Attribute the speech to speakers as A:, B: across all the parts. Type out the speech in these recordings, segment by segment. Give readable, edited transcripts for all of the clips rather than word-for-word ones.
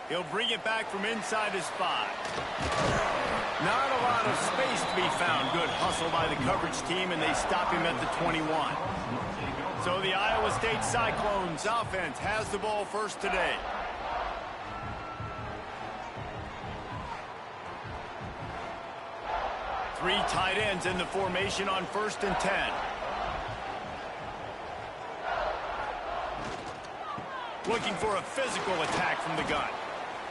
A: He'll bring it back from inside his 5. Not a lot of space to be found. Good hustle by the coverage team, and they stop him at the 21. So the Iowa State Cyclones offense has the ball first today. Three tight ends in the formation on 1st and 10. Looking for a physical attack from the gun.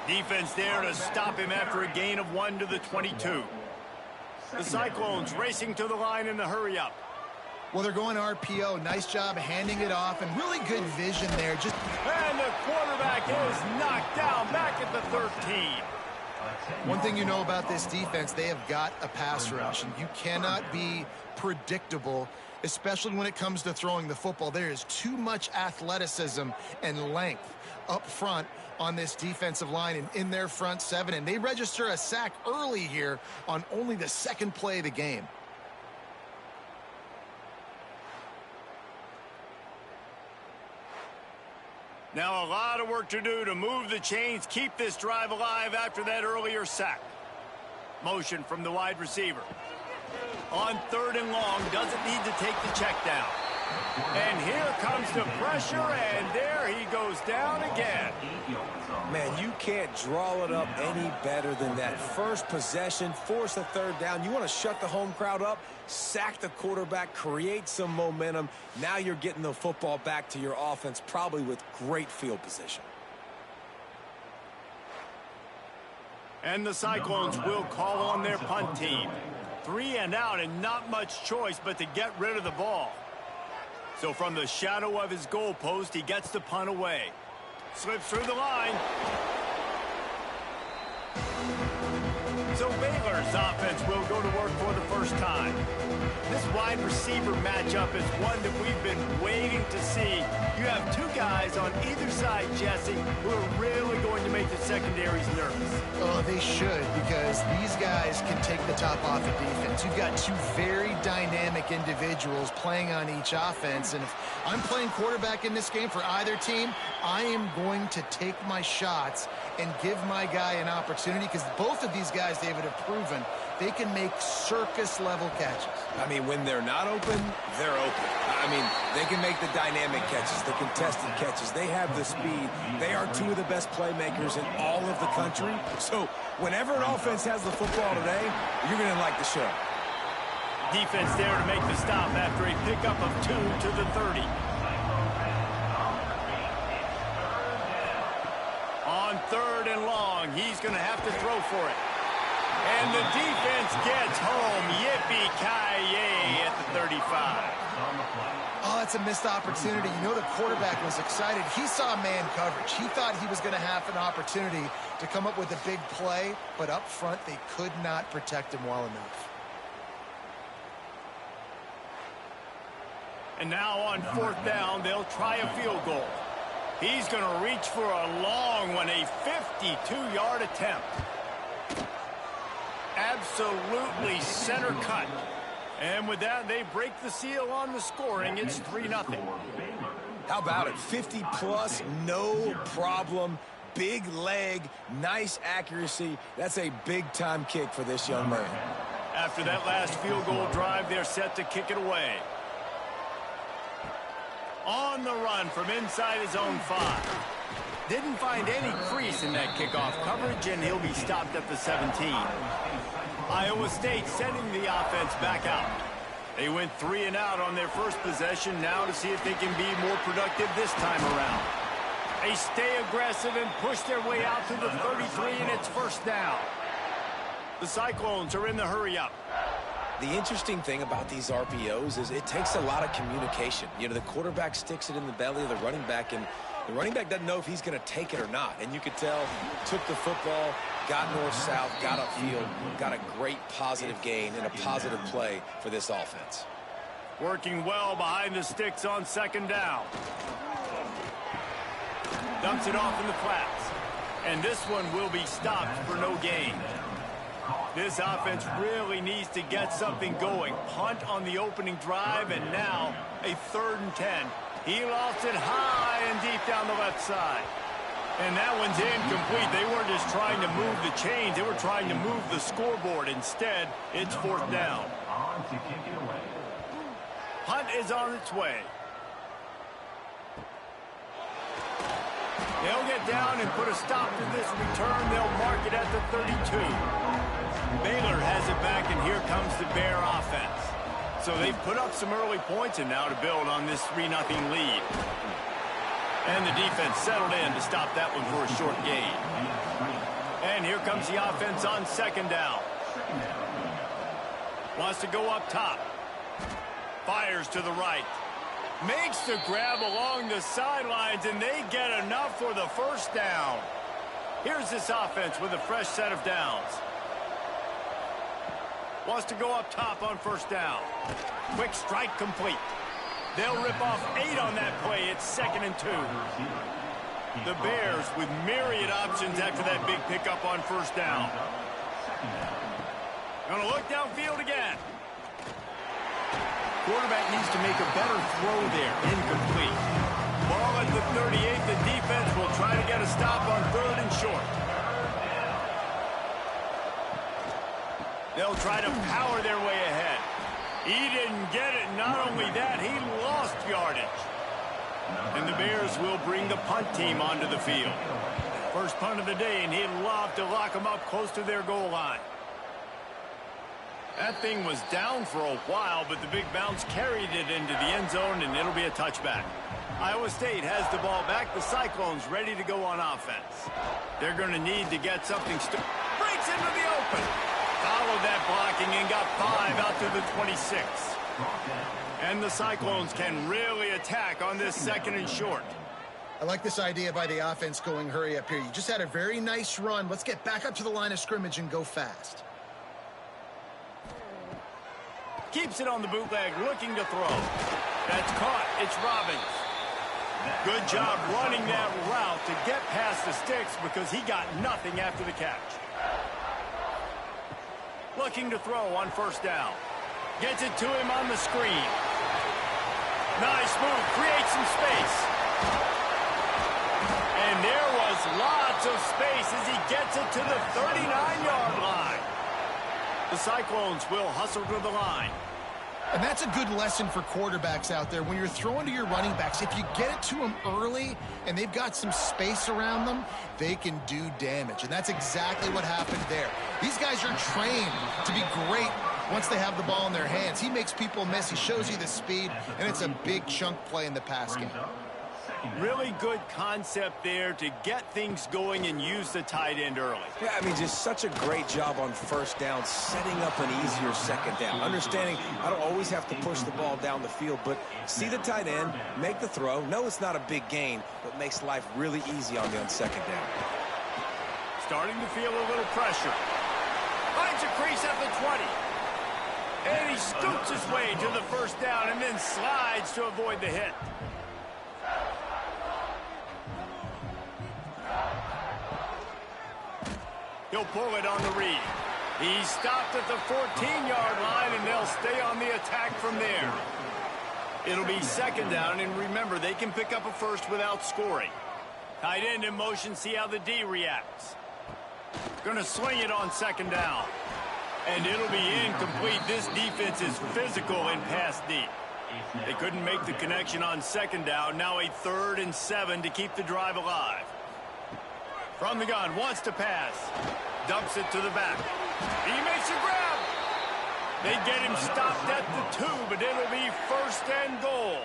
A: Defense there to stop him after a gain of 1 to the 22. The Cyclones racing to the line in the hurry-up.
B: Well, they're going RPO. Nice job handing it off, and really good vision there.
A: And the quarterback is knocked down back at the 13.
B: One thing you know about this defense, they have got a pass rush, and you cannot be predictable, especially when it comes to throwing the football. There is too much athleticism and length up front on this defensive line and in their front 7, and they register a sack early here on only the 2nd play of the game.
A: Now a lot of work to do to move the chains, keep this drive alive after that earlier sack. Motion from the wide receiver. On 3rd and long, doesn't need to take the check down. And here comes the pressure, and there he goes down again.
C: Man, you can't draw it up any better than that. First possession, force a 3rd down. You want to shut the home crowd up, sack the quarterback, create some momentum. Now you're getting the football back to your offense, probably with great field position.
A: And the Cyclones will call on their punt team. 3 and out, and not much choice but to get rid of the ball. So from the shadow of his goal post, he gets the punt away. Slips through the line. So Baylor's offense will go to work for the first time. This wide receiver matchup is one that we've been waiting to see. You have 2 guys on either side, Jesse, who are really going to make the secondaries nervous.
B: Oh, they should, because these guys can take the top off of defense. You've got 2 very dynamic individuals playing on each offense, and if I'm playing quarterback in this game for either team, I am going to take my shots and give my guy an opportunity, because both of these guys, David, have proven they can make circus-level catches.
C: I mean, when they're not open, they're open. I mean, they can make the dynamic catches, the contested catches. They have the speed. They are 2 of the best playmakers in all of the country. So whenever an offense has the football today, you're going to like the show.
A: Defense there to make the stop after a pickup of 2 to the 30. On 3rd and long, he's going to have to throw for it. And the defense gets home. Yippee-ki-yay at the 35.
B: Oh, that's a missed opportunity. You know the quarterback was excited. He saw man coverage. He thought he was going to have an opportunity to come up with a big play, but up front they could not protect him well enough.
A: And now on 4th down, they'll try a field goal. He's going to reach for a long one, a 52-yard attempt. Absolutely center cut. And with that, they break the seal on the scoring. It's 3-0.
C: How about it? 50-plus, no problem. Big leg, nice accuracy. That's a big-time kick for this young man.
A: After that last field goal drive, they're set to kick it away. On the run from inside his own 5. Didn't find any crease in that kickoff coverage, and he'll be stopped at the 17. Iowa State sending the offense back out. They went 3 and out on their first possession, now to see if they can be more productive this time around. They stay aggressive and push their way out to the 33, and it's 1st down. The Cyclones are in the hurry-up.
C: The interesting thing about these RPOs is it takes a lot of communication. You know, the quarterback sticks it in the belly of the running back, and the running back doesn't know if he's going to take it or not. And you could tell, took the football, got north-south, got upfield, got a great positive gain and a positive play for this offense.
A: Working well behind the sticks on 2nd down. Dumps it off in the flats. And this one will be stopped for no gain. This offense really needs to get something going. Punt on the opening drive, and now a 3rd and 10. He lost it high and deep down the left side. And that one's incomplete. They weren't just trying to move the chains. They were trying to move the scoreboard. Instead, it's fourth down. Hunt is on its way. They'll get down and put a stop to this return. They'll mark it at the 32. Baylor has it back, and here comes the Bear offense. So they've put up some early points, and now to build on this 3-0 lead. And the defense settled in to stop that one for a short gain. And here comes the offense on second down. Wants to go up top. Fires to the right. Makes the grab along the sidelines, and they get enough for the first down. Here's this offense with a fresh set of downs. Wants to go up top on first down. Quick strike complete. They'll rip off 8 on that play. It's 2nd and 2. The Bears with myriad options after that big pickup on first down. Gonna look downfield again. Quarterback needs to make a better throw there. Incomplete. Ball at the 38. The defense will try to get a stop on 3rd and short. They'll try to power their way ahead. He didn't get it. Not only that, he lost yardage. And the Bears will bring the punt team onto the field. First punt of the day, and he'd love to lock them up close to their goal line. That thing was down for a while, but the big bounce carried it into the end zone, and it'll be a touchback. Iowa State has the ball back. The Cyclones ready to go on offense. They're going to need to get something. Breaks into the open. Followed that blocking and got 5 out to the 26. And the Cyclones can really attack on this 2nd and short.
B: I like this idea by the offense going hurry up here. You just had a very nice run. Let's get back up to the line of scrimmage and go fast.
A: Keeps it on the bootleg, looking to throw. That's caught. It's Robbins. Good job running that route to get past the sticks because he got nothing after the catch. Looking to throw on first down. Gets it to him on the screen. Nice move. Creates some space. And there was lots of space as he gets it to the 39-yard line. The Cyclones will hustle to the line.
B: And that's a good lesson for quarterbacks out there. When you're throwing to your running backs, if you get it to them early and they've got some space around them, they can do damage. And that's exactly what happened there. These guys are trained to be great once they have the ball in their hands. He makes people miss. He shows you the speed, and it's a big chunk play in the pass game.
A: Really good concept there to get things going and use the tight end early.
C: Yeah, I mean, just such a great job on first down, setting up an easier second down. Understanding I don't always have to push the ball down the field, but see the tight end, make the throw. No, it's not a big gain, but makes life really easy on me on second down.
A: Starting to feel a little pressure. Finds a crease at the 20. And he scoots his way to the first down and then slides to avoid the hit. He'll pull it on the read. He stopped at the 14-yard line, and they'll stay on the attack from there. It'll be second down, and remember, they can pick up a first without scoring. Tight end in motion, see how the D reacts. Going to swing it on second down. And it'll be incomplete. This defense is physical and pass deep. They couldn't make the connection on second down. Now a 3rd and 7 to keep the drive alive. From the gun, wants to pass. Dumps it to the back. He makes a grab. They get him stopped at the 2, but it'll be 1st and goal.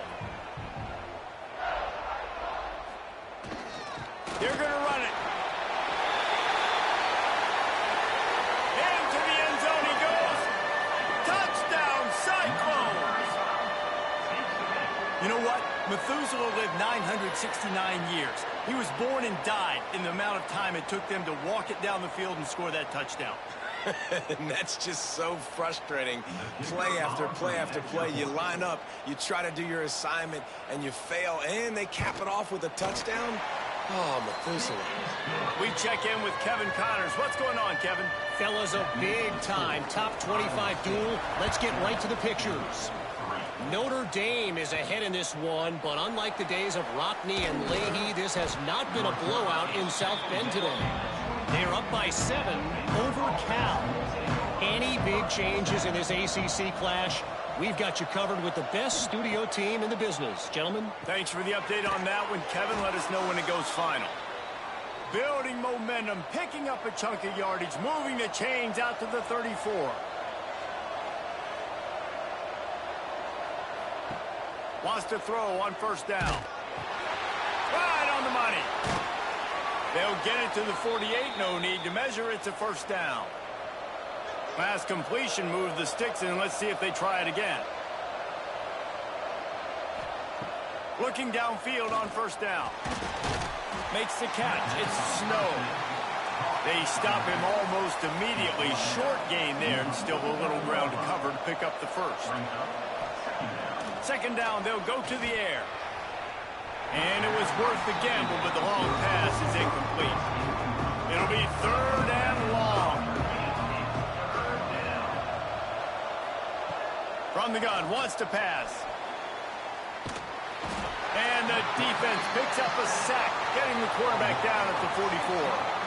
A: They're going to run it. Into the end zone he goes. Touchdown, Cyclones. You know what? Methuselah lived 969 years. He was born and died in the amount of time it took them to walk it down the field and score that touchdown.
C: And that's just so frustrating. Play after play after play. You line up, you try to do your assignment, and you fail, and they cap it off with a touchdown. Oh, Methuselah.
A: We check in with Kevin Connors. What's going on, Kevin?
D: Fellas, a big-time top 25 duel. Let's get right to the pictures. Notre Dame is ahead in this one, but unlike the days of Rockne and Leahy, this has not been a blowout in South Bend today. They're up by 7 over Cal. Any big changes in this ACC clash, we've got you covered with the best studio team in the business. Gentlemen.
A: Thanks for the update on that one, Kevin. Let us know when it goes final. Building momentum, picking up a chunk of yardage, moving the chains out to the 34. Wants to throw on first down. Right on the money. They'll get it to the 48. No need to measure. It's a first down. Pass completion, move the sticks in. Let's see if they try it again. Looking downfield on first down. Makes the catch. It's Snow. They stop him almost immediately. Short gain there, and still a little ground to cover to pick up the first. Second down, they'll go to the air. And it was worth the gamble, but the long pass is incomplete. It'll be third and long. From the gun, wants to pass. And the defense picks up a sack, getting the quarterback down at the 44.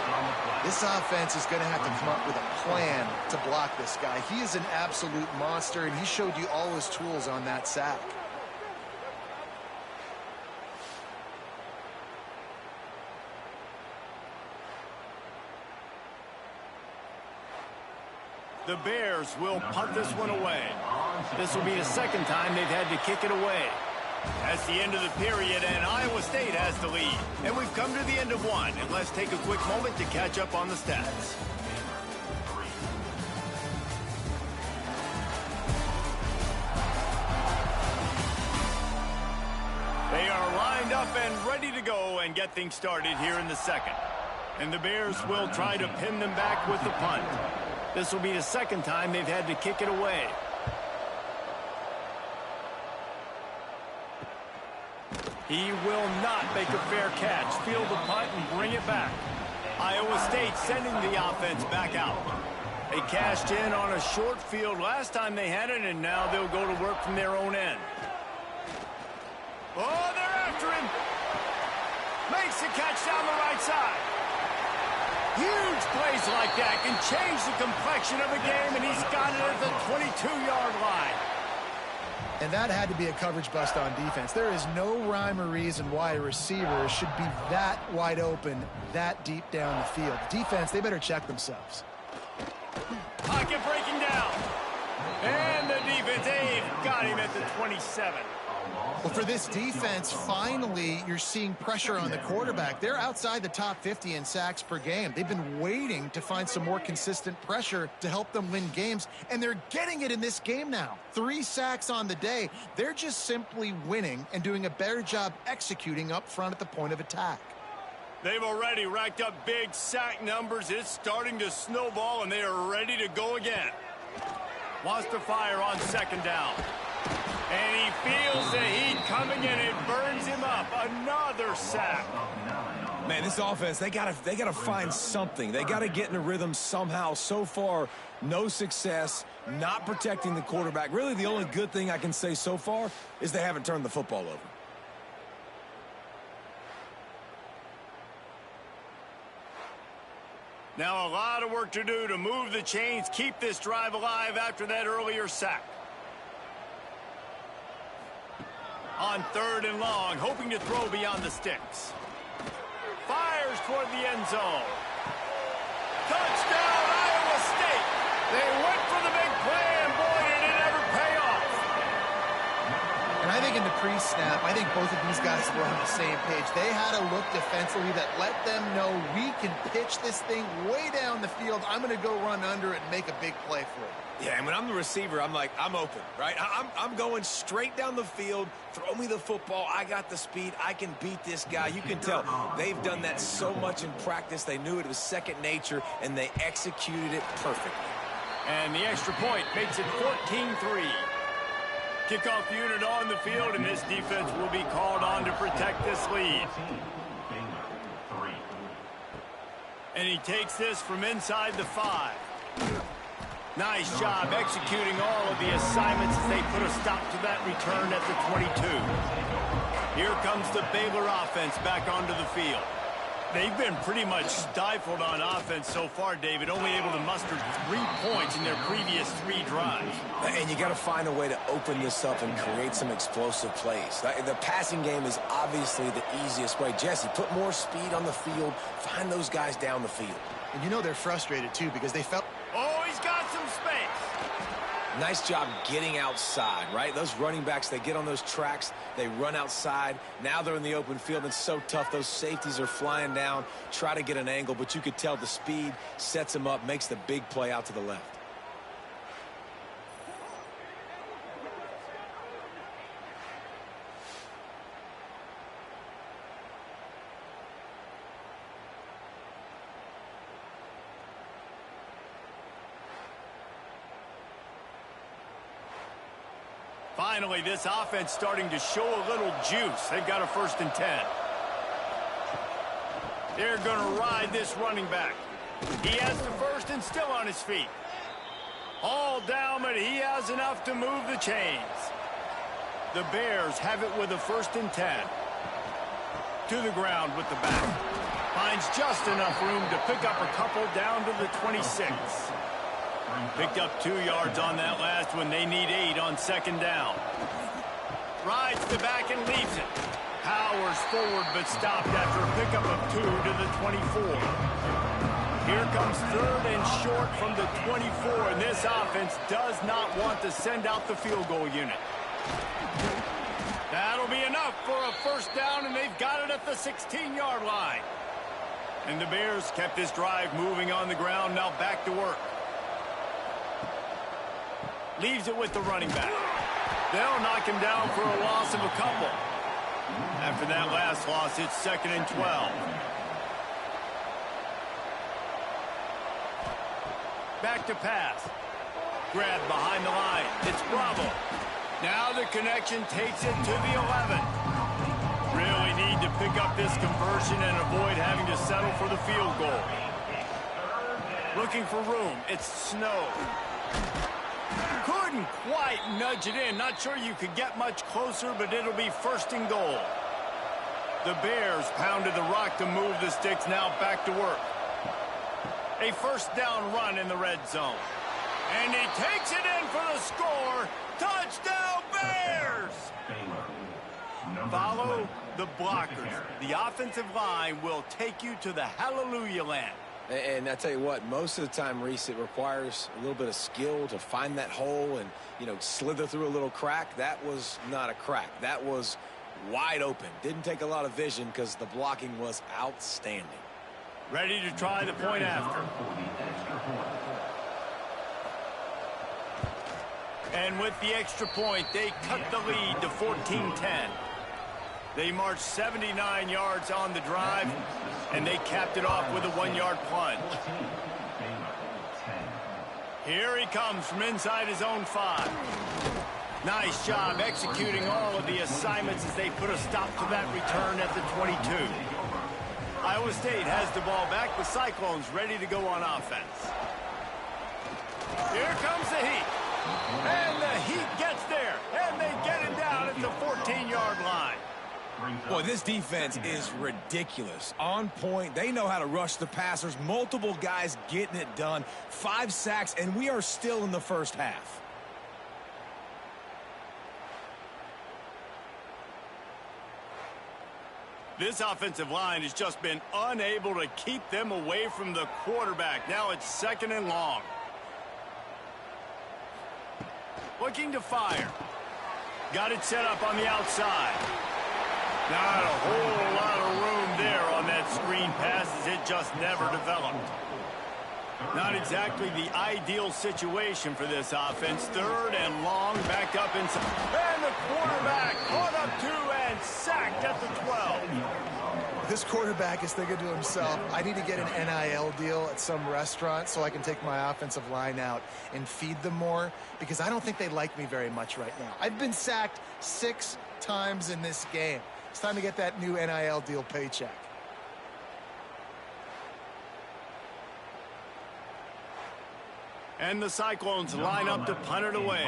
B: This offense is going to have to come up with a plan to block this guy. He is an absolute monster, and he showed you all his tools on that sack.
A: The Bears will punt this one away. This will be the second time they've had to kick it away. That's the end of the period, and Iowa State has the lead. And we've come to the end of one, and let's take a quick moment to catch up on the stats. They are lined up and ready to go and get things started here in the second. And the Bears will try to pin them back with the punt. This will be the second time they've had to kick it away. He will not make a fair catch. Field the punt and bring it back. Iowa State sending the offense back out. They cashed in on a short field last time they had it, and now they'll go to work from their own end. Oh, they're after him. Makes the catch down the right side. Huge plays like that can change the complexion of a game, and he's got it at the 22-yard line.
B: And that had to be a coverage bust on defense. There is no rhyme or reason why a receiver should be that wide open, that deep down the field. Defense, they better check themselves.
A: Pocket breaking down. And the defense, they've got him at the 27.
B: Well, for this defense, finally, you're seeing pressure on the quarterback. They're outside the top 50 in sacks per game. They've been waiting to find some more consistent pressure to help them win games, and they're getting it in this game now. 3 sacks on the day. They're just simply winning and doing a better job executing up front at the point of attack.
A: They've already racked up big sack numbers. It's starting to snowball, and they are ready to go again. Wants to fire on second down. And he feels the heat coming, and it burns him up. Another sack.
C: Man, this offense, they gotta find something. They gotta get in a rhythm somehow. So far, no success, not protecting the quarterback. Really, the only good thing I can say so far is they haven't turned the football over.
A: Now a lot of work to do to move the chains, keep this drive alive after that earlier sack. On third and long, hoping to throw beyond the sticks. Fires toward the end zone. Touchdown, Iowa State. They went for the big play, and boy, did it ever pay off.
B: And I think in the pre-snap, I think both of these guys were on the same page. They had a look defensively that let them know we can pitch this thing way down the field. I'm going to go run under it and make a big play for it.
C: Yeah, and when I'm the receiver, I'm like, I'm open, right? I'm going straight down the field. Throw me the football. I got the speed. I can beat this guy. You can tell they've done that so much in practice. They knew it was second nature, and they executed it perfectly.
A: And the extra point makes it 14-3. Kickoff unit on the field, and this defense will be called on to protect this lead. And he takes this from inside the 5. Nice job executing all of the assignments as they put a stop to that return at the 22. Here comes the Baylor offense back onto the field. They've been pretty much stifled on offense so far, David, only able to muster 3 points in their previous 3 drives.
C: And you got to find a way to open this up and create some explosive plays. The passing game is obviously the easiest way. Jesse, put more speed on the field, find those guys down the field.
B: And you know they're frustrated, too, because they felt...
A: Oh, he's got some space.
C: Nice job getting outside, right? Those running backs, they get on those tracks, they run outside. Now they're in the open field. It's so tough. Those safeties are flying down, try to get an angle, but you could tell the speed sets them up, makes the big play out to the left.
A: Finally, this offense starting to show a little juice. They've got a 1st and 10. They're going to ride this running back. He has the 1st and still on his feet. All down, but he has enough to move the chains. The Bears have it with a 1st and 10. To the ground with the back. Finds just enough room to pick up a couple down to the 26. Picked up 2 yards on that last one. They need 8 on 2nd down. Rides the back and leaves it. Powers forward but stopped after a pickup of 2 to the 24. Here comes 3rd and short from the 24, and this offense does not want to send out the field goal unit. That'll be enough for a 1st down, and they've got it at the 16-yard line. And the Bears kept this drive moving on the ground, now back to work. Leaves it with the running back. They'll knock him down for a loss of a couple. After that last loss, it's 2nd and 12. Back to pass. Grabbed behind the line. It's Bravo. Now the connection takes it to the 11. Really need to pick up this conversion and avoid having to settle for the field goal. Looking for room. It's Snow. Couldn't quite nudge it in. Not sure you could get much closer, but it'll be 1st and goal. The Bears pounded the rock to move the sticks, now back to work. A 1st down run in the red zone. And he takes it in for the score. Touchdown, Bears! Follow the blockers. The offensive line will take you to the hallelujah land.
C: And I tell you what, most of the time, Reese, it requires a little bit of skill to find that hole and, slither through a little crack. That was not a crack. That was wide open. Didn't take a lot of vision because the blocking was outstanding.
A: Ready to try the point after. And with the extra point, they cut the lead to 14-10. They marched 79 yards on the drive, and they capped it off with a 1-yard plunge. Here he comes from inside his own 5. Nice job executing all of the assignments as they put a stop to that return at the 22. Iowa State has the ball back. The Cyclones ready to go on offense. Here comes the Heat. And the Heat gets there, and they get him down at the 14-yard line.
C: Boy, this defense is ridiculous. On point. They know how to rush the passers. Multiple guys getting it done. 5 sacks, and we are still in the 1st half.
A: This offensive line has just been unable to keep them away from the quarterback. Now it's 2nd and long. Looking to fire. Got it set up on the outside. Not a whole lot of room there on that screen pass as it just never developed. Not exactly the ideal situation for this offense. 3rd and long, backed up inside. And the quarterback caught up to and sacked at the 12.
B: This quarterback is thinking to himself, I need to get an NIL deal at some restaurant so I can take my offensive line out and feed them more, because I don't think they like me very much right now. I've been sacked 6 times in this game. It's time to get that new NIL deal paycheck.
A: And the Cyclones line up to punt it away.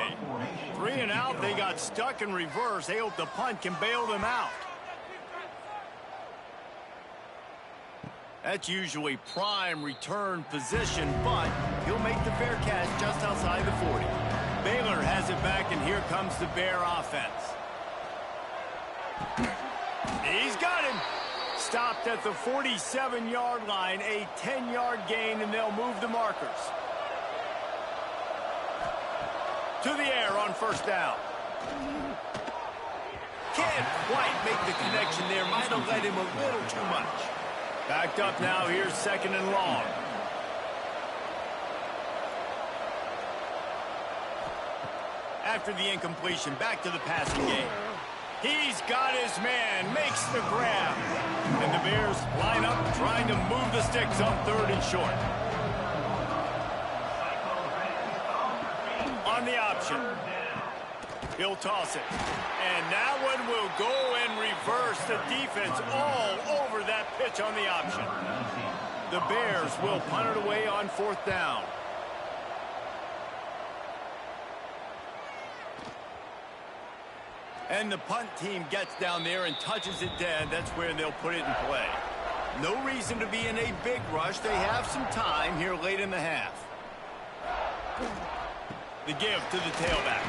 A: 3 and out, they got stuck in reverse. They hope the punt can bail them out. That's usually prime return position, but he'll make the fair catch just outside the 40. Baylor has it back, and here comes the Bear offense. He's got him. Stopped at the 47-yard line, a 10-yard gain, and they'll move the markers. To the air on first down. Can't quite make the connection there. Might have led him a little too much. Backed up now. Here's 2nd and long. After the incompletion, back to the passing game. He's got his man, makes the grab. And the Bears line up trying to move the sticks on 3rd and short. On the option. He'll toss it. And that one will go and reverse. The defense all over that pitch on the option. The Bears will punt it away on 4th down. And the punt team gets down there and touches it dead. That's where they'll put it in play. No reason to be in a big rush. They have some time here late in the half. The give to the tailback.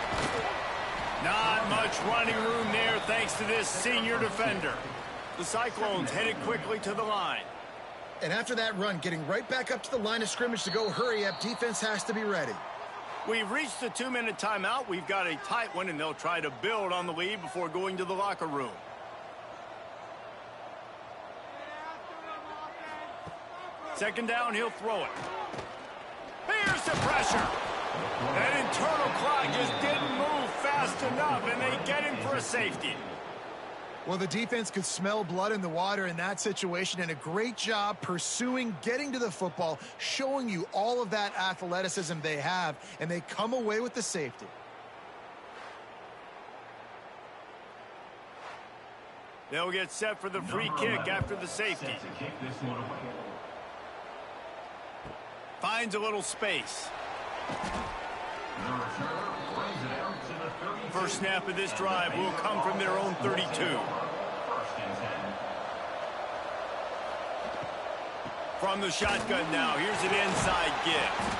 A: Not much running room there thanks to this senior defender. The Cyclones headed quickly to the line.
B: And after that run, getting right back up to the line of scrimmage to go hurry up, defense has to be ready.
A: We've reached the 2-minute timeout. We've got a tight one, and they'll try to build on the lead before going to the locker room. Second down, he'll throw it. Here's the pressure. That internal clock just didn't move fast enough, and they get him for a safety.
B: Well, the defense could smell blood in the water in that situation, and a great job pursuing, getting to the football, showing you all of that athleticism they have, and they come away with the safety.
A: They'll get set for the free kick after the safety. Finds a little space. First snap of this drive will come from their own 32. From the shotgun now, here's an inside give.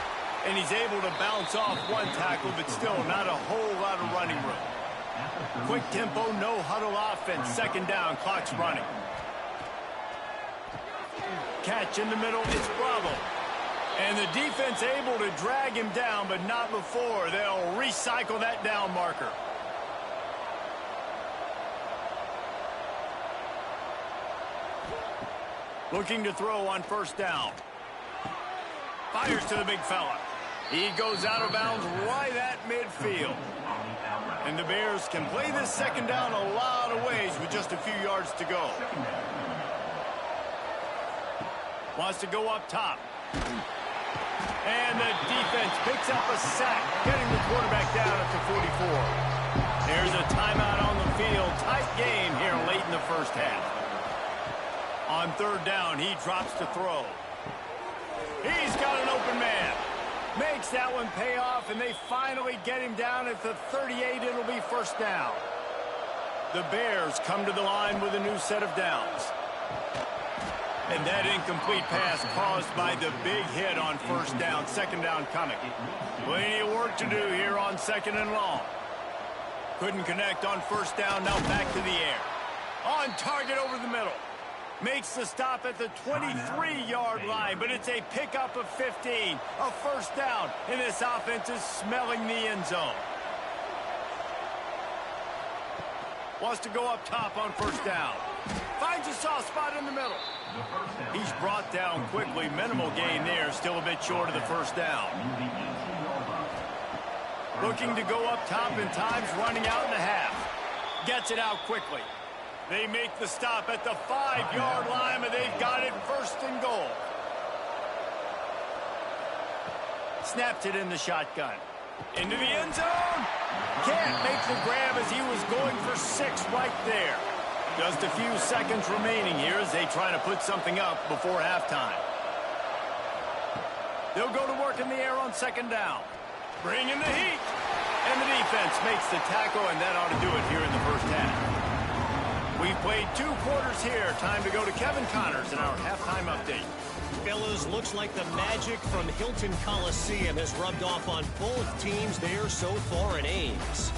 A: And he's able to bounce off one tackle, but still not a whole lot of running room. Quick tempo, no huddle offense. Second down, clock's running. Catch in the middle, it's Bravo. And the defense able to drag him down, but not before. They'll recycle that down marker. Looking to throw on first down. Fires to the big fella. He goes out of bounds right at midfield. And the Bears can play this second down a lot of ways with just a few yards to go. Wants to go up top. And the defense picks up a sack, getting the quarterback down at the 44. There's a timeout on the field. Tight game here late in the first half. On third down, he drops to throw. He's got an open man. Makes that one pay off, and they finally get him down at the 38. It'll be first down. The Bears come to the line with a new set of downs. And that incomplete pass caused by the big hit on first down. Second down coming. Plenty of work to do here on 2nd and long. Couldn't connect on first down. Now back to the air. On target over the middle. Makes the stop at the 23-yard line, but it's a pickup of 15. A first down, and this offense is smelling the end zone. Wants to go up top on first down. Finds a soft spot in the middle. He's brought down quickly. Minimal gain there. Still a bit short of the first down. Looking to go up top in times, running out in the half. Gets it out quickly. They make the stop at the 5-yard line, but they've got it first and goal. Snaps it in the shotgun. Into the end zone. Can't make the grab as he was going for 6 right there. Just a few seconds remaining here as they try to put something up before halftime. They'll go to work in the air on second down. Bring in the heat. And the defense makes the tackle, and that ought to do it here in the first half. We've played 2 quarters here. Time to go to Kevin Connors in our halftime update.
D: Fellas, looks like the magic from Hilton Coliseum has rubbed off on both teams there so far in Ames.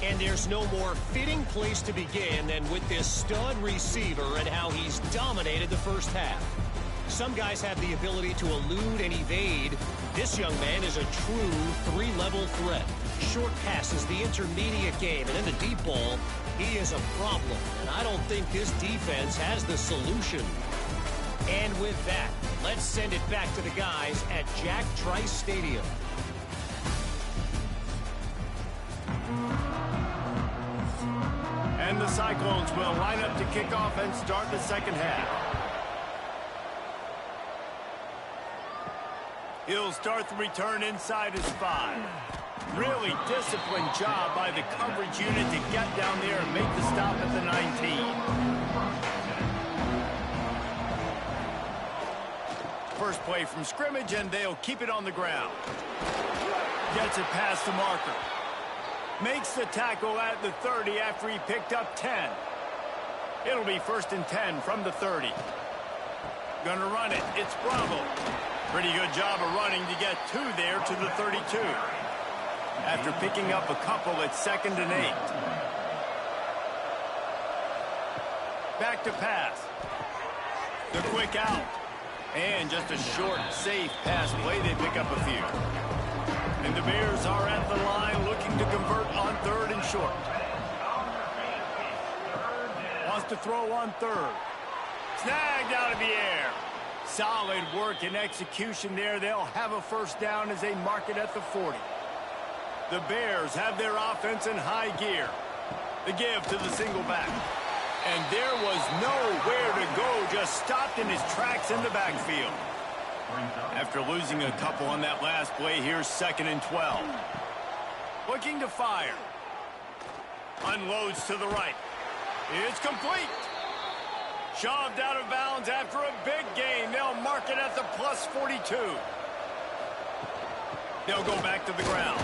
D: And there's no more fitting place to begin than with this stud receiver and how he's dominated the first half. Some guys have the ability to elude and evade. This young man is a true 3-level threat. Short passes, the intermediate game, and in the deep ball, he is a problem. And I don't think this defense has the solution. And with that, let's send it back to the guys at Jack Trice Stadium.
A: And the Cyclones will line up to kick off and start the second half. He'll start the return inside his 5. Really disciplined job by the coverage unit to get down there and make the stop at the 19. First play from scrimmage, and they'll keep it on the ground. Gets it past the marker. Makes the tackle at the 30 after he picked up 10. It'll be 1st and 10 from the 30. Gonna run it. It's Bravo. Pretty good job of running to get 2 there to the 32. After picking up a couple, it's 2nd and 8. Back to pass. The quick out. And just a short, safe pass play. They pick up a few. And the Bears are at the line looking to convert on 3rd and short. Wants to throw on 3rd. Snagged out of the air. Solid work and execution there. They'll have a first down as they mark it at the 40. The Bears have their offense in high gear. The give to the single back. And there was nowhere to go, just stopped in his tracks in the backfield. After losing a couple on that last play, here's 2nd and 12. Looking to fire. Unloads to the right. It's complete. Shoved out of bounds after a big gain. They'll mark it at the plus 42. They'll go back to the ground.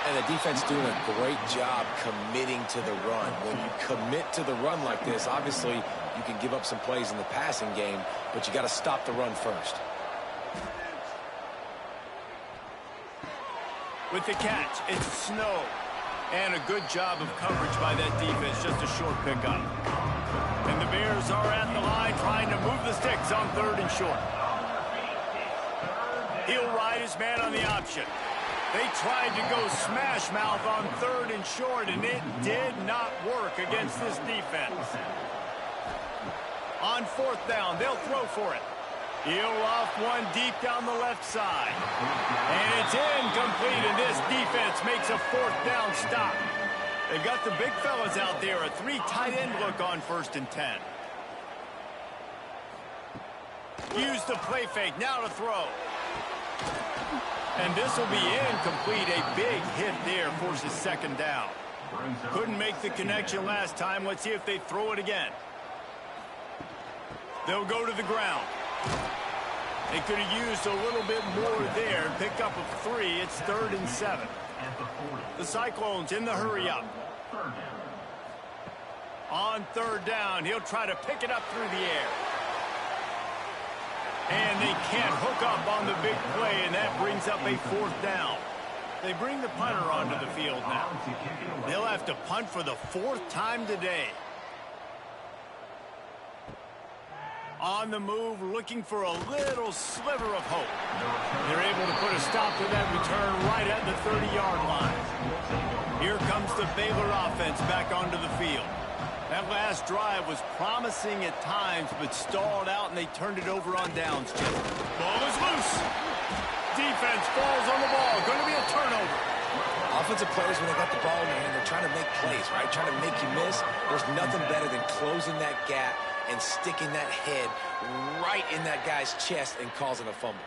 C: And the defense doing a great job committing to the run. When you commit to the run like this, obviously you can give up some plays in the passing game, but you got to stop the run first.
A: With the catch, it's Snow. And a good job of coverage by that defense, just a short pickup. And the Bears are at the line trying to move the sticks on 3rd and short. He'll ride his man on the option. They tried to go smash mouth on 3rd and short, and it did not work against this defense. On 4th down, they'll throw for it. He'll off one deep down the left side. And it's incomplete, and this defense makes a 4th down stop. They've got the big fellas out there, a 3 tight end look on 1st and 10. Use the play fake, now to throw. And this will be incomplete. A big hit there forces 2nd down. Couldn't make the connection last time. Let's see if they throw it again. They'll go to the ground. They could have used a little bit more there and pick up a 3. It's 3rd and 7. The Cyclones in the hurry up. On 3rd down, he'll try to pick it up through the air. And they can't hook up on the big play, and that brings up a 4th down. They bring the punter onto the field now. They'll have to punt for the 4th time today. On the move, looking for a little sliver of hope. They're able to put a stop to that return right at the 30-yard line. Here comes the Baylor offense back onto the field. That last drive was promising at times, but stalled out, and they turned it over on downs. Ball is loose. Defense falls on the ball. Going to be a turnover.
C: Offensive players, when they got the ball in their hand, they're trying to make plays, right? Trying to make you miss. There's nothing better than closing that gap and sticking that head right in that guy's chest and causing a fumble.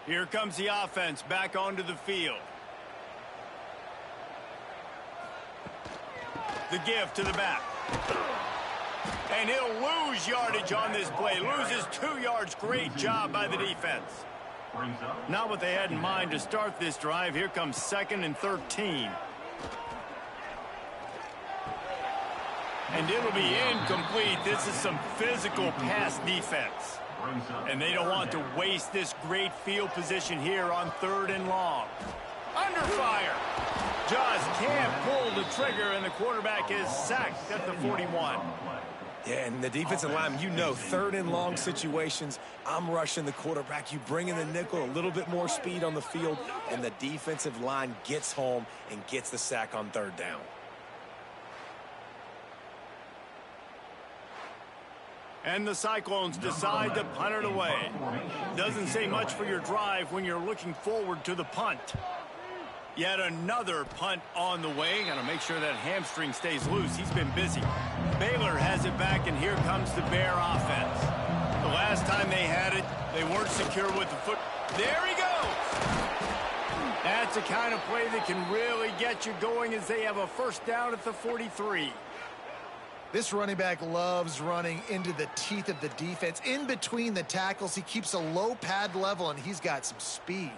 A: Here comes the offense back onto the field. The give to the back. And he'll lose yardage on this play. Loses 2 yards. Great job by the defense. Not what they had in mind to start this drive. Here comes 2nd and 13. And it'll be incomplete. This is some physical pass defense. And they don't want to waste this great field position here on 3rd and long. Under fire. Just can't pull the trigger, and the quarterback is sacked at the 41.
C: Yeah, and the defensive line, you know, 3rd and long situations, I'm rushing the quarterback. You bring in the nickel, a little bit more speed on the field, and the defensive line gets home and gets the sack on 3rd down.
A: And the Cyclones decide to punt it away. Doesn't say much for your drive when you're looking forward to the punt. Yet another punt on the way. Got to make sure that hamstring stays loose. He's been busy. Baylor has it back, and here comes the Bear offense. The last time they had it, they weren't secure with the foot. There he goes! That's the kind of play that can really get you going as they have a 1st down at the 43.
B: This running back loves running into the teeth of the defense. In between the tackles, he keeps a low pad level, and he's got some speed.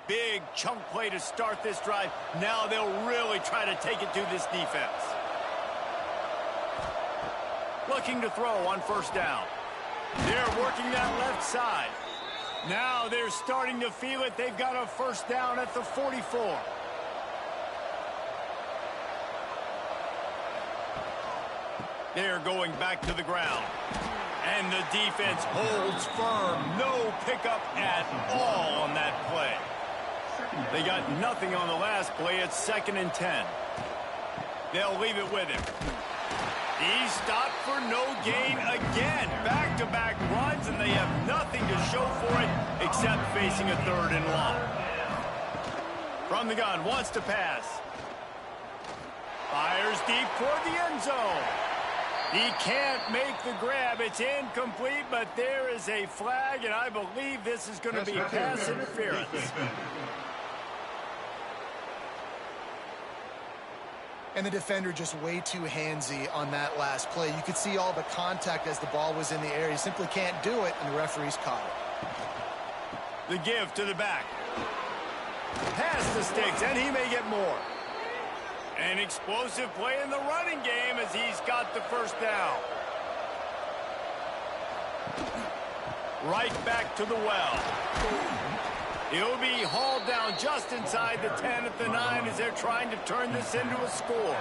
A: Big chunk play to start this drive. Now they'll really try to take it to this defense. Looking to throw on 1st down. They're working that left side. Now they're starting to feel it. They've got a 1st down at the 44. They're going back to the ground. And the defense holds firm. No pickup at all on that play. They got nothing on the last play. It's 2nd and 10. They'll leave it with him. He stopped for no gain again. Back-to-back runs, and they have nothing to show for it except facing a 3rd and long. From the gun, wants to pass. Fires deep toward the end zone. He can't make the grab. It's incomplete, but there is a flag, and I believe this is going to be pass interference.
B: And the defender just way too handsy on that last play. You could see all the contact as the ball was in the air. He simply can't do it, and the referee's caught it.
A: The give to the back. Pass the sticks, and he may get more. An explosive play in the running game as he's got the 1st down. Right back to the well. He'll be hauled down just inside the 10 at the 9 as they're trying to turn this into a score.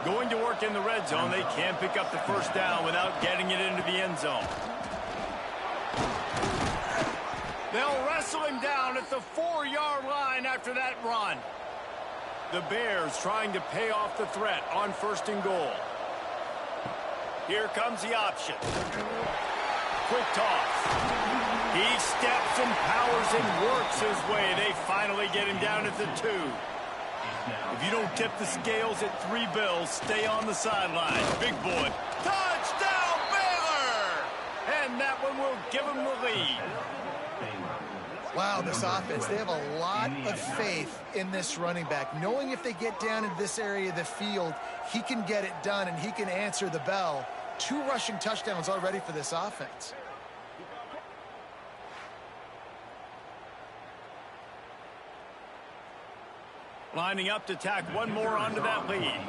A: Going to work in the red zone. They can't pick up the 1st down without getting it into the end zone. They'll wrestle him down at the 4-yard line after that run. The Bears trying to pay off the threat on 1st and goal. Here comes the option. Quick toss. He steps and powers and works his way. They finally get him down at the 2. If you don't tip the scales at 3 bills, stay on the sideline. Big boy. Touchdown, Baylor! And that one will give him the lead.
B: Wow, this offense, they have a lot of faith in this running back, knowing if they get down into this area of the field, he can get it done and he can answer the bell. 2 rushing touchdowns already for this offense.
A: Lining up to tack one more onto that lead.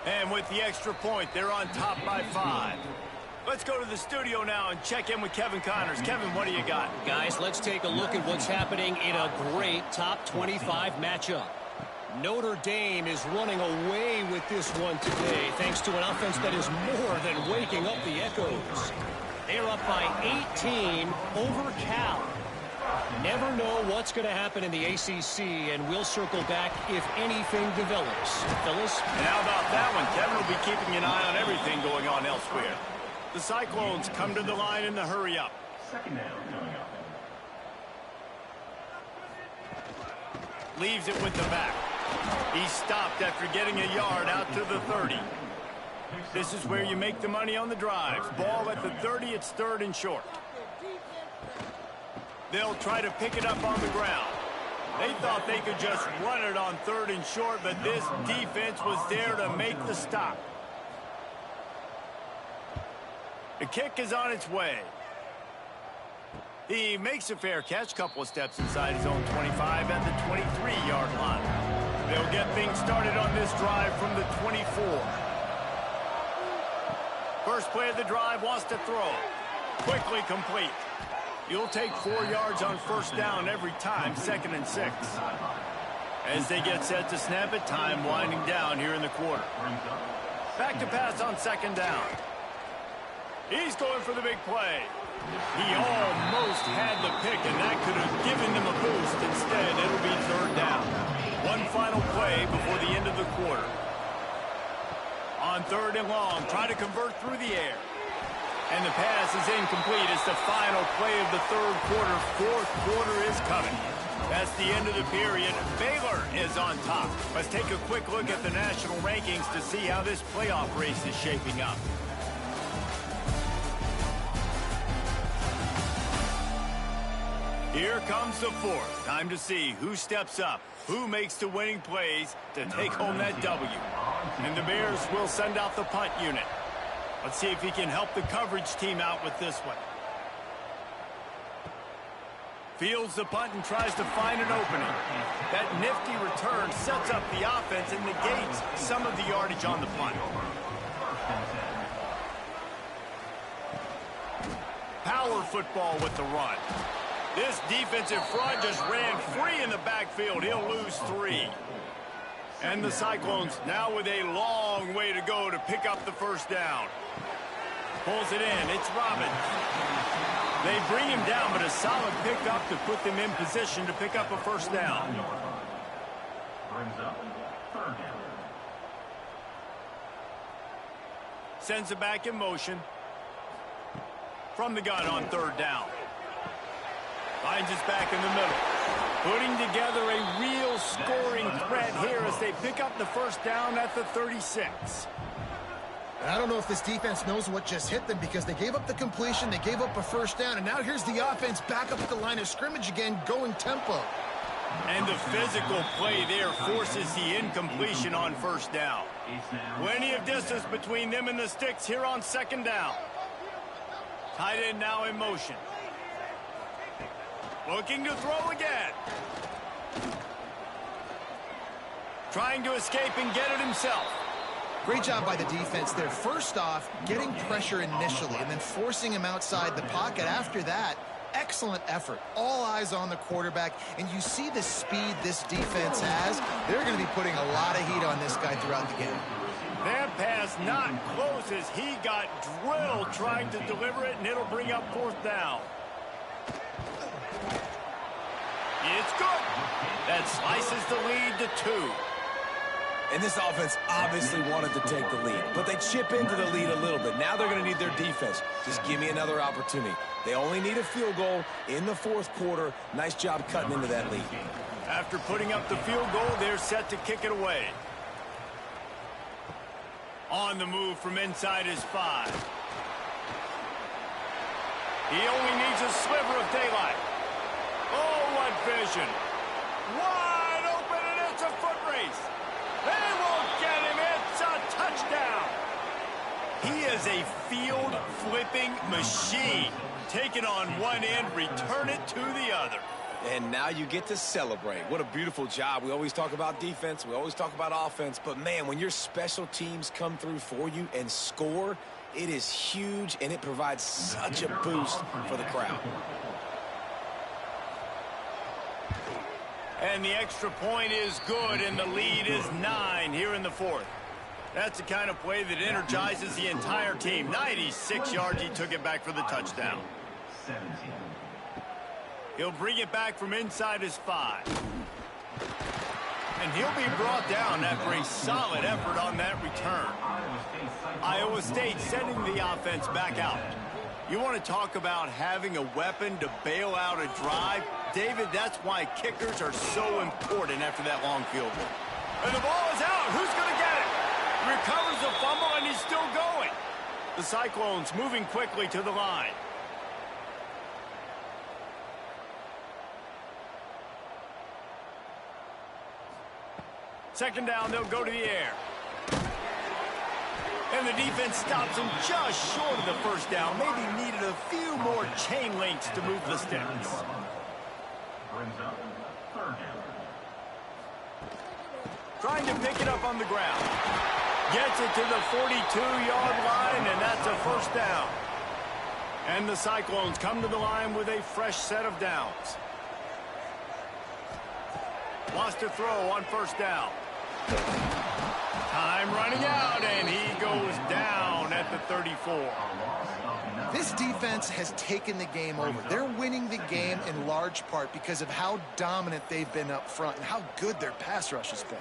A: And with the extra point, they're on top by 5. Let's go to the studio now and check in with Kevin Connors. Kevin, what do you got?
D: Guys, let's take a look at what's happening in a great top 25 matchup. Notre Dame is running away with this one today, thanks to an offense that is more than waking up the echoes. They're up by 18 over Cal. Never know what's going to happen in the ACC, and we'll circle back if anything develops. Phyllis?
A: And how about that one? Kevin will be keeping an eye on everything going on elsewhere. The Cyclones come to the line in the hurry up.
E: 2nd down coming up.
A: Leaves it with the back. He stopped after getting a yard out to the 30. This is where you make the money on the drives. Ball at the 30, it's 3rd and short. They'll try to pick it up on the ground. They thought they could just run it on 3rd and short, but this defense was there to make the stop. The kick is on its way. He makes a fair catch, couple of steps inside his own 25 at the 23-yard line. They'll get things started on this drive from the 24. First play of the drive, wants to throw. Quickly complete. You'll take 4 yards on first down every time, 2nd and 6. As they get set to snap it, time winding down here in the quarter. Back to pass on 2nd down. He's going for the big play. He almost had the pick, and that could have given them a boost. Instead, it'll be 3rd down. One final play before the end of the quarter. On 3rd and long, try to convert through the air. And the pass is incomplete. It's the final play of the 3rd quarter. 4th quarter is coming. That's the end of the period. Baylor is on top. Let's take a quick look at the national rankings to see how this playoff race is shaping up. Here comes the 4th. Time to see who steps up, who makes the winning plays to take home that W. And the Bears will send out the punt unit. Let's see if he can help the coverage team out with this one. Fields the punt and tries to find an opening. That nifty return sets up the offense and negates some of the yardage on the punt. Power football with the run. This defensive front just ran free in the backfield. He'll lose 3. And the Cyclones now with a long way to go to pick up the first down. Pulls it in. It's Robbins. They bring him down, but a solid pickup to put them in position to pick up a first down. Sends it back in motion. From the gun on 3rd down. Finds us back in the middle. Putting together a real scoring threat here as they pick up the first down at the 36.
B: And I don't know if this defense knows what just hit them because they gave up the completion, they gave up a first down, and now here's the offense back up at the line of scrimmage again, going tempo.
A: And the physical play there forces the incompletion on first down. Plenty of distance between them and the sticks here on 2nd down. Tight end now in motion. Looking to throw again. Trying to escape and get it himself.
B: Great job by the defense there. First off, getting pressure initially and then forcing him outside the pocket. After that, excellent effort. All eyes on the quarterback, and you see the speed this defense has. They're going to be putting a lot of heat on this guy throughout the game.
A: That pass not close as he got drilled trying to deliver it, and it'll bring up 4th down. It's good. That slices the lead to 2.
C: And this offense obviously wanted to take the lead, but they chip into the lead a little bit. Now they're going to need their defense. Just give me another opportunity. They only need a field goal in the 4th quarter. Nice job cutting into that lead.
A: After putting up the field goal, they're set to kick it away. On the move from inside his 5. He only needs a sliver of daylight. Oh, what vision. Wide open, and it's a foot race. They won't get him. It's a touchdown. He is a field-flipping machine. Take it on one end, return it to the other.
C: And now you get to celebrate. What a beautiful job. We always talk about defense. We always talk about offense. But, man, when your special teams come through for you and score, it is huge, and it provides such a boost for the crowd.
A: And the extra point is good, and the lead is 9 here in the 4th. That's the kind of play that energizes the entire team. 96 yards, he took it back for the touchdown. He'll bring it back from inside his 5. And he'll be brought down after a solid effort on that return. Iowa State sending the offense back out. You want to talk about having a weapon to bail out a drive? David, that's why kickers are so important after that long field goal. And the ball is out. Who's going to get it? Recovers the fumble, and he's still going. The Cyclones moving quickly to the line. Second down, they'll go to the air. And the defense stops him just short of the first down. Maybe needed a few more chain links to move the sticks. Trying to pick it up on the ground. Gets it to the 42-yard line, and that's a first down. And the Cyclones come to the line with a fresh set of downs. Lost to throw on first down. Time running out, and he goes down at the 34.
B: This defense has taken the game over. They're winning the game in large part because of how dominant they've been up front and how good their pass rush has been.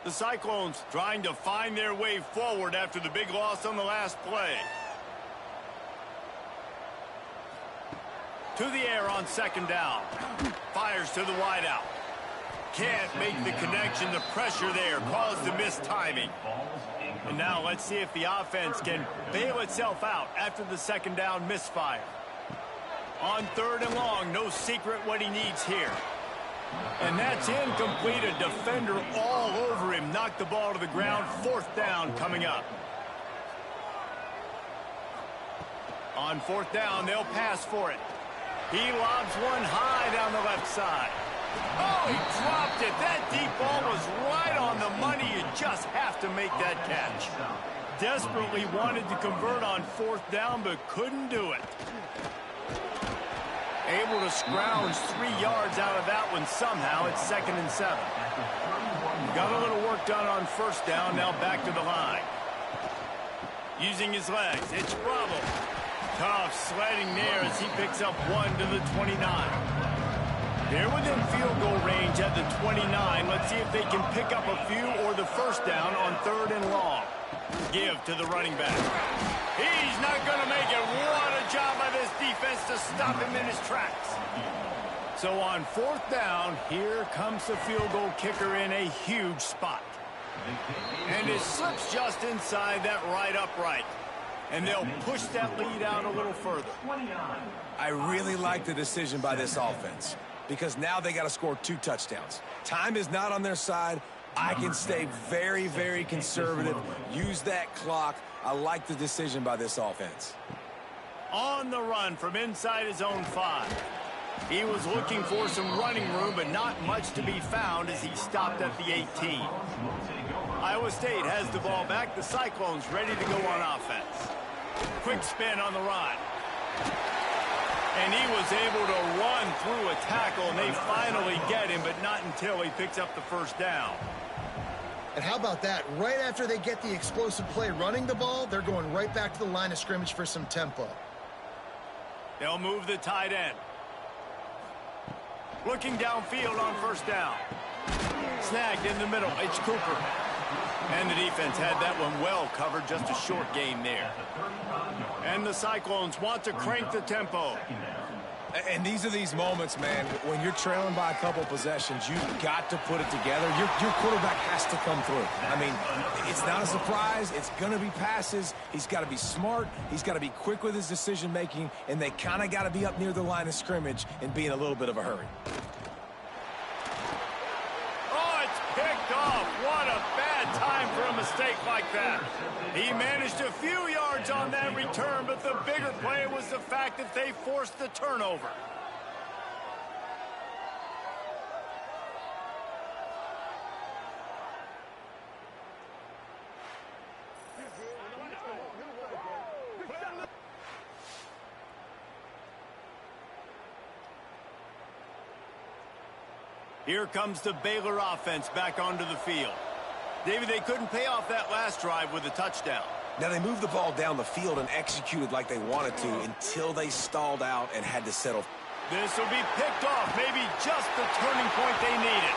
A: The Cyclones trying to find their way forward after the big loss on the last play. To the air on second down. Fires to the wideout. Can't make the connection. The pressure there caused the missed timing. And now let's see if the offense can bail itself out after the second down misfire. On third and long, no secret what he needs here. And that's incomplete. A defender all over him. Knocked the ball to the ground. Fourth down coming up. On fourth down, they'll pass for it. He lobs one high down the left side. Oh, he dropped it. That deep ball was right on the money. You just have to make that catch. Desperately wanted to convert on fourth down, but couldn't do it. Able to scrounge 3 yards out of that one somehow. It's 2nd and 7. Got a little work done on first down. Now back to the line. Using his legs. It's Bravo. Tough sledding there as he picks up 1 to the 29. They're within field goal range at the 29. Let's see if they can pick up a few or the first down on third and long. Give to the running back. He's not going to make it. What a job by this defense to stop him in his tracks. So on fourth down, here comes the field goal kicker in a huge spot. And it slips just inside that right upright. And they'll push that lead out a little further.
C: I really like the decision by this offense because now they got to score 2 touchdowns. Time is not on their side. I can stay very, very conservative. Use that clock. I like the decision by this offense.
A: On the run from inside his own 5. He was looking for some running room, but not much to be found as he stopped at the 18. Iowa State has the ball back. The Cyclones ready to go on offense. Quick spin on the run. And he was able to run through a tackle, and they finally get him, but not until he picks up the first down.
B: And how about that? Right after they get the explosive play running the ball, they're going right back to the line of scrimmage for some tempo.
A: They'll move the tight end. Looking downfield on first down. Snagged in the middle. It's Cooper. And the defense had that one well covered. Just a short gain there. And the Cyclones want to crank the tempo.
C: And these are these moments, man, when you're trailing by a couple possessions, you've got to put it together. Your quarterback has to come through. I mean, it's not a surprise. It's going to be passes. He's got to be smart. He's got to be quick with his decision-making, and they kind of got to be up near the line of scrimmage and be in a little bit of a hurry.
A: Oh, it's picked off. What a bad time for a mistake like that. He managed a few yards on that return, but the bigger play was the fact that they forced the turnover. Here comes the Baylor offense back onto the field. David, they couldn't pay off that last drive with a touchdown.
C: Now, they moved the ball down the field and executed like they wanted to until they stalled out and had to settle.
A: This will be picked off, maybe just the turning point they needed.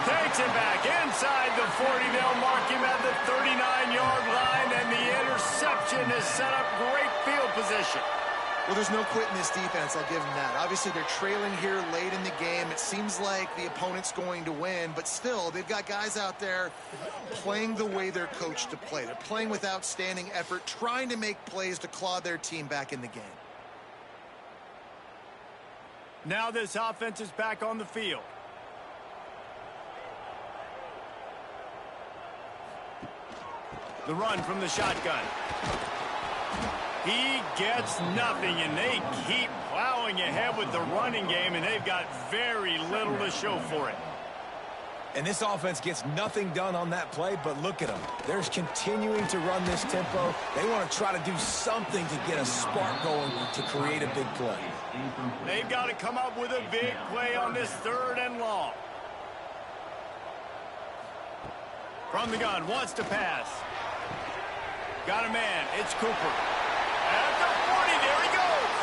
A: Takes it back inside the 40. They'll mark him at the 39-yard line, and the interception has set up great field position.
B: Well, there's no quitting this defense. I'll give them that. Obviously, they're trailing here late in the game. It seems like the opponent's going to win, but still, they've got guys out there playing the way they're coached to play. They're playing with outstanding effort, trying to make plays to claw their team back in the game.
A: Now this offense is back on the field. The run from the shotgun. He gets nothing, and they keep plowing ahead with the running game, and they've got very little to show for it.
C: And this offense gets nothing done on that play, but look at them. They're continuing to run this tempo. They want to try to do something to get a spark going to create a big play.
A: They've got to come up with a big play on this 3rd and long. From the gun, wants to pass. Got a man, it's Cooper. At the 40, there he goes.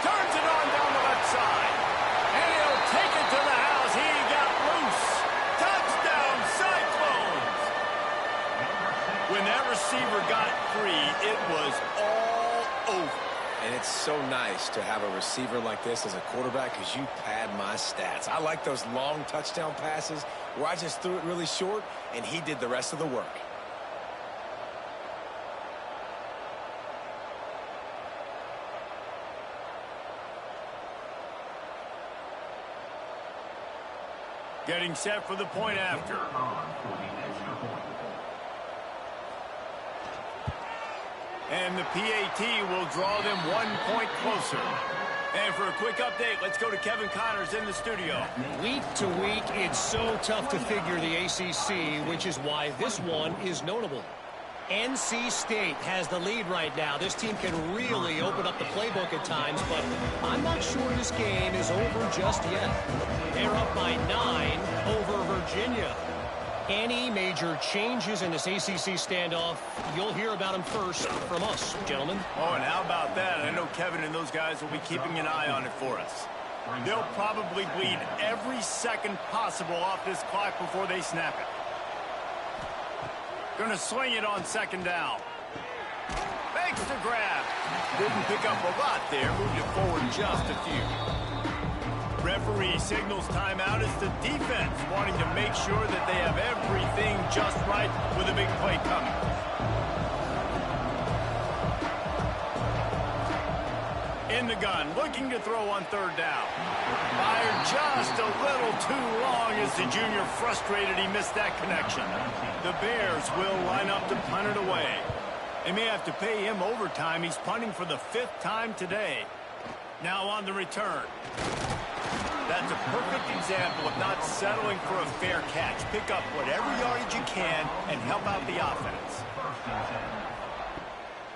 A: Turns it on down the left side. And he'll take it to the house. He got loose. Touchdown, Cyclones. When that receiver got free, it was all over.
C: And it's so nice to have a receiver like this as a quarterback because you pad my stats. I like those long touchdown passes where I just threw it really short and he did the rest of the work.
A: Getting set for the point after. And the PAT will draw them 1 point closer. And for a quick update, let's go to Kevin Connors in the studio.
D: Week to week, it's so tough to figure the ACC, which is why this one is notable. NC State has the lead right now. This team can really open up the playbook at times, but I'm not sure this game is over just yet. They're up by 9 over Virginia. Any major changes in this ACC standoff, you'll hear about them first from us, gentlemen.
A: Oh, and how about that? I know Kevin and those guys will be keeping an eye on it for us. They'll probably bleed every second possible off this clock before they snap it. Going to swing it on 2nd down. Makes the grab. Didn't pick up a lot there. Moved it forward just a few. Referee signals timeout as the defense wanting to make sure that they have everything just right with a big play coming. In the gun, looking to throw on 3rd down. Fired just a little too long as the junior frustrated he missed that connection. The Bears will line up to punt it away. They may have to pay him overtime. He's punting for the 5th time today. Now on the return. That's a perfect example of not settling for a fair catch. Pick up whatever yardage you can and help out the offense.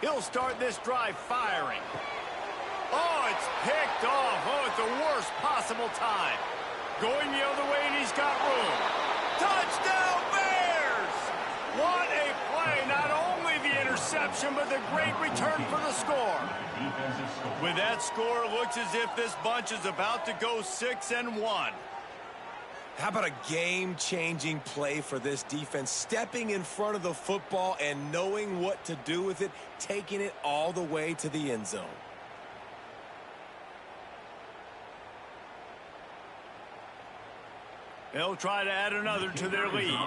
A: He'll start this drive firing. Oh, it's picked off. Oh, at the worst possible time. Going the other way, and he's got room. Touchdown, Bears! What a play. Not only the interception, but the great return for the score. With that score, it looks as if this bunch is about to go 6-1.
C: How about a game-changing play for this defense? Stepping in front of the football and knowing what to do with it, taking it all the way to the end zone.
A: They'll try to add another to their lead.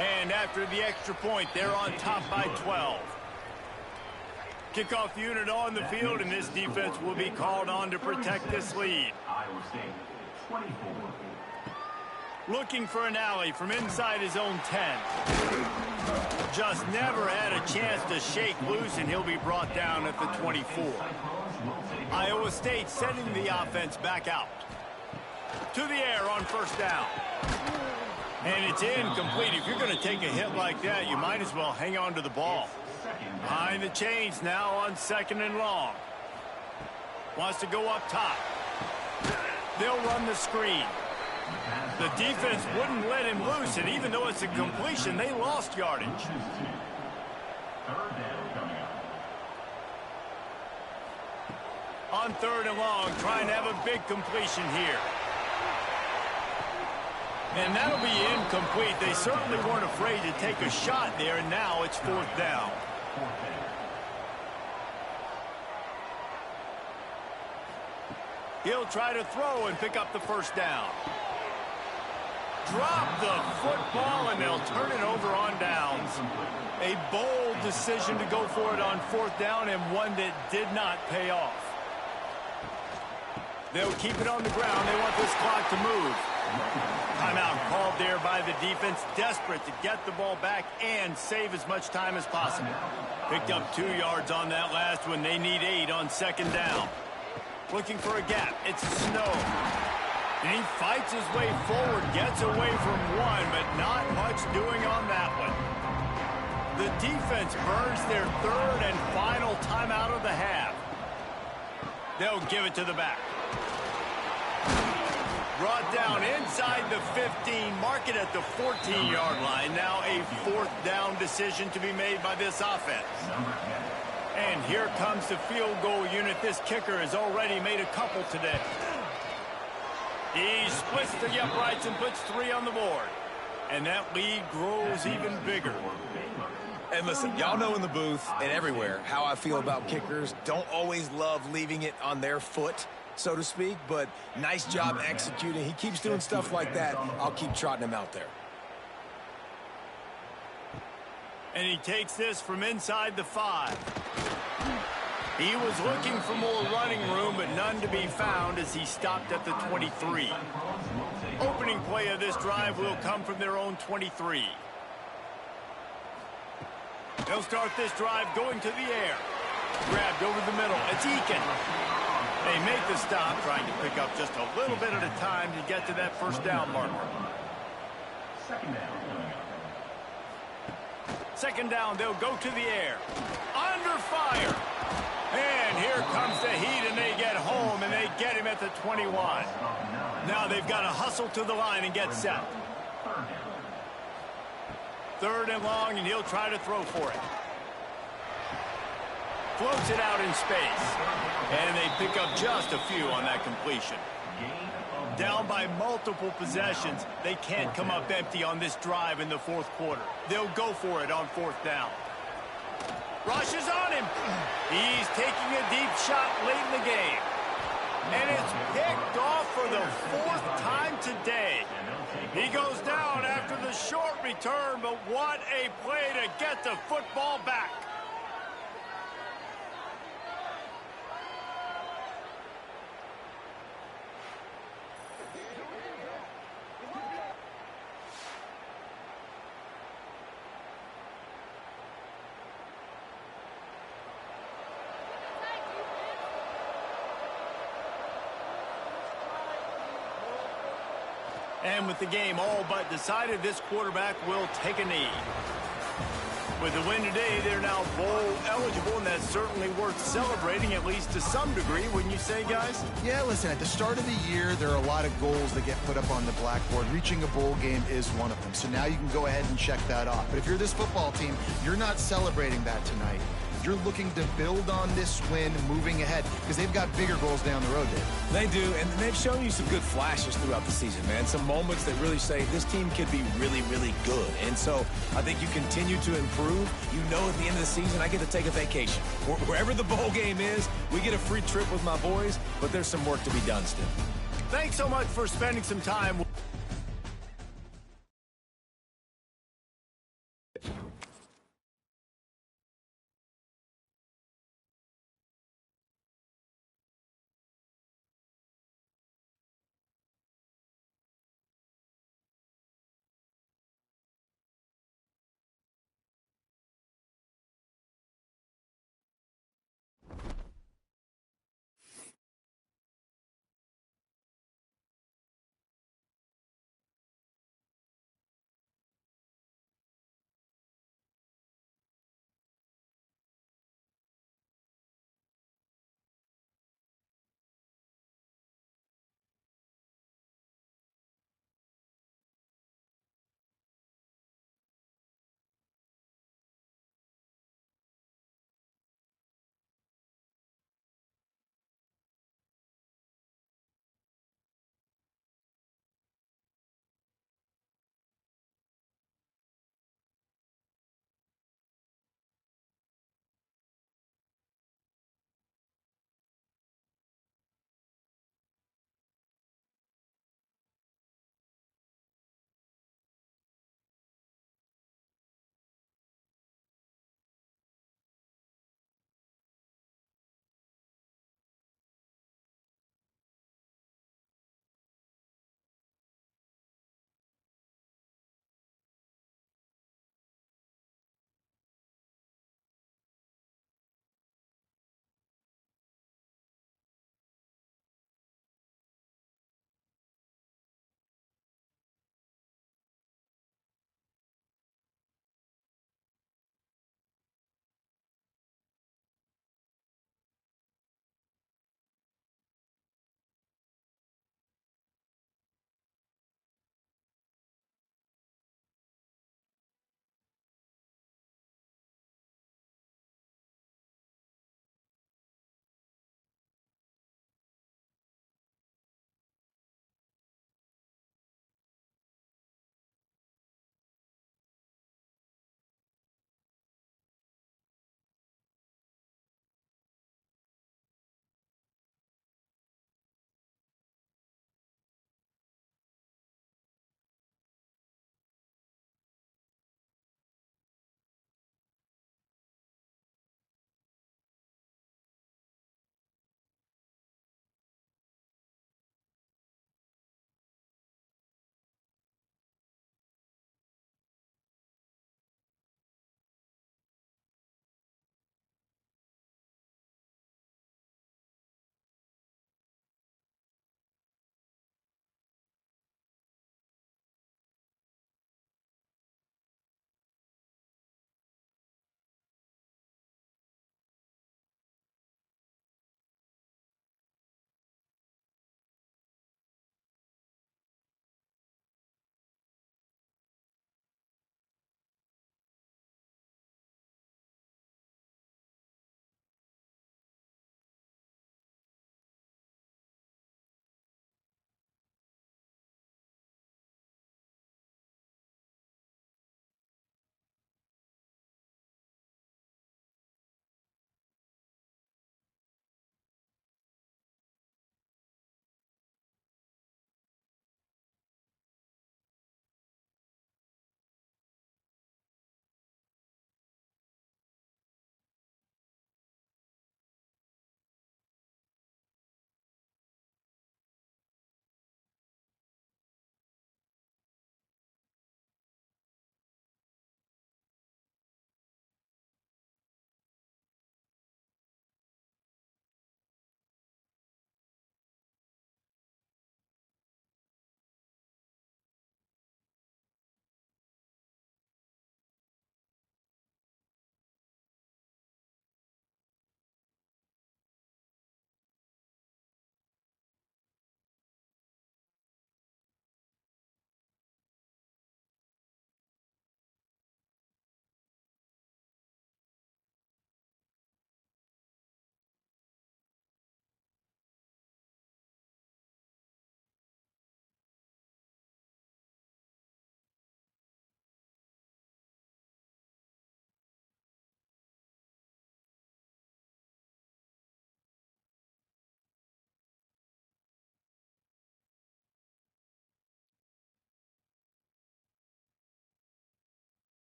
A: And after the extra point, they're on top by 12. Kickoff unit on the field, and this defense will be called on to protect this lead. Looking for an alley from inside his own 10. Just never had a chance to shake loose, and he'll be brought down at the 24. Iowa State sending the offense back out. To the air on 1st down. And it's incomplete. If you're going to take a hit like that, you might as well hang on to the ball. Behind the chains now on 2nd and long. Wants to go up top. They'll run the screen. The defense wouldn't let him loose, and even though it's a completion, they lost yardage. On 3rd and long, trying to have a big completion here. And that'll be incomplete. They certainly weren't afraid to take a shot there, and now it's 4th down. He'll try to throw and pick up the 1st down. Drop the football, and they'll turn it over on downs. A bold decision to go for it on 4th down, and one that did not pay off. They'll keep it on the ground. They want this clock to move. Timeout called there by the defense, desperate to get the ball back and save as much time as possible. Picked up 2 yards on that last one. They need 8 on 2nd down. Looking for a gap. It's Snow. And he fights his way forward, gets away from one, but not much doing on that one. The defense burns their 3rd and final timeout of the half. They'll give it to the back. Brought down inside the 15, mark it at the 14-yard line. Now a 4th down decision to be made by this offense. And here comes the field goal unit. This kicker has already made a couple today. He splits the uprights and puts 3 on the board. And that lead grows even bigger.
C: And listen, y'all know in the booth and everywhere how I feel about kickers. Don't always love leaving it on their foot, so to speak, but nice job executing. He keeps doing stuff like that. I'll keep trotting him out there.
A: And he takes this from inside the 5. He was looking for more running room, but none to be found as he stopped at the 23. Opening play of this drive will come from their own 23. They'll start this drive going to the air. Grabbed over the middle. It's Eakin. They make the stop, trying to pick up just a little bit at a time to get to that 1st down marker. 2nd down, they'll go to the air. Under fire. And here comes the heat, and they get home, and they get him at the 21. Now they've got to hustle to the line and get set. 3rd and long, and he'll try to throw for it. Floats it out in space. And they pick up just a few on that completion. Down by multiple possessions, they can't come up empty on this drive in the 4th quarter. They'll go for it on 4th down. Rushes on him. He's taking a deep shot late in the game. And it's picked off for the 4th time today. He goes down after the short return, but what a play to get the football back. And with the game all but decided, this quarterback will take a knee. With the win today, they're now bowl eligible, and that's certainly worth celebrating, at least to some degree, wouldn't you say, guys?
B: Yeah, listen, at the start of the year, there are a lot of goals that get put up on the blackboard. Reaching a bowl game is one of them. So now you can go ahead and check that off. But if you're this football team, you're not celebrating that tonight. You're looking to build on this win moving ahead because they've got bigger goals down the road, Dave.
C: They do, and they've shown you some good flashes throughout the season, man. Some moments that really say this team could be really, really good. And so I think you continue to improve. You know at the end of the season, I get to take a vacation. Wherever the bowl game is, we get a free trip with my boys, but there's some work to be done still.
A: Thanks so much for spending some time with